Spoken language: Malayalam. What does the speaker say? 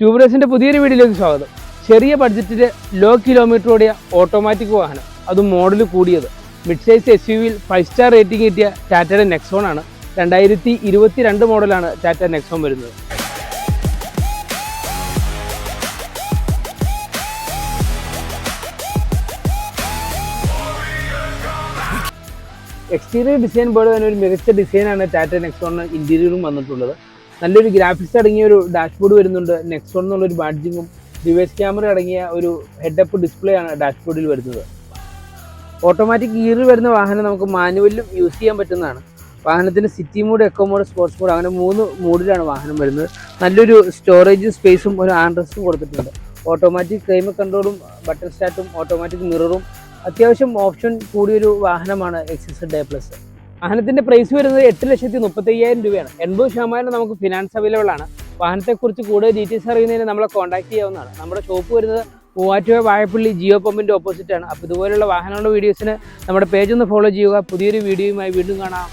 ട്യൂബ്ലെസിൻ്റെ പുതിയൊരു വീഡിയോയിലേക്ക് സ്വാഗതം. ചെറിയ ബഡ്ജറ്റിൽ ലോ കിലോമീറ്റർ ഓടിയ ഓട്ടോമാറ്റിക് വാഹനം, അതും മോഡൽ കൂടിയത്, മിഡ് സൈസ് SUV-യിൽ 5 സ്റ്റാർ റേറ്റിംഗ് കിട്ടിയ ടാറ്റയുടെ നെക്സോൺ ആണ്. 2022 മോഡലാണ് ടാറ്റ നെക്സോൺ വരുന്നത്. എക്സ്റ്റീരിയർ ഡിസൈൻ പോലെ തന്നെ ഒരു മികച്ച ഡിസൈനാണ് ടാറ്റ നെക്സോണിന് ഇൻറ്റീരിയറും വന്നിട്ടുള്ളത്. നല്ലൊരു ഗ്രാഫിക്സ് അടങ്ങിയ ഒരു ഡാഷ്ബോർഡ് വരുന്നുണ്ട്. നെക്സോൺ എന്നുള്ളൊരു ബാഡ്ജിങ്ങും ഡിവൈസ് ക്യാമറ അടങ്ങിയ ഒരു ഹെഡപ്പ് ഡിസ്പ്ലേ ആണ് ഡാഷ്ബോർഡിൽ വരുന്നത്. ഓട്ടോമാറ്റിക് ഗിയറിൽ വരുന്ന വാഹനം നമുക്ക് മാനുവലിലും യൂസ് ചെയ്യാൻ പറ്റുന്നതാണ്. വാഹനത്തിന് city mode, eco mode, sports mode, അങ്ങനെ 3 മോഡിലാണ് വാഹനം വരുന്നത്. നല്ലൊരു സ്റ്റോറേജ് സ്പേസും ഒരു ആൻഡ്രസ്റ്റും കൊടുത്തിട്ടുണ്ട്. ഓട്ടോമാറ്റിക് ക്ലൈമറ്റ് കൺട്രോളും ബട്ടൺ സ്റ്റാർട്ടും ഓട്ടോമാറ്റിക് മിററും അത്യാവശ്യം ഓപ്ഷൻ കൂടിയൊരു വാഹനമാണ് XZ+. വാഹനത്തിൻ്റെ പ്രൈസ് വരുന്നത് 8,35,000 രൂപയാണ്. 80% നമുക്ക് ഫിനാൻസ് അവൈലബിൾ ആണ്. വാഹനത്തെക്കുറിച്ച് കൂടുതൽ ഡീറ്റെയിൽസ് അറിയുന്നതിന് നമ്മളെ കോൺടാക്ട് ചെയ്യാവുന്നതാണ്. നമ്മുടെ ഷോപ്പ് വരുന്നത് മൂവാറ്റുപുഴ വാഴപ്പള്ളി ജിയോ പമ്പിൻ്റെ ഓപ്പോസിറ്റാണ്. അപ്പോൾ ഇതുപോലുള്ള വാഹനങ്ങളുടെ വീഡിയോസിന് നമ്മുടെ പേജ് ഒന്ന് ഫോളോ ചെയ്യുക. പുതിയൊരു വീഡിയോയുമായി വീണ്ടും കാണാം.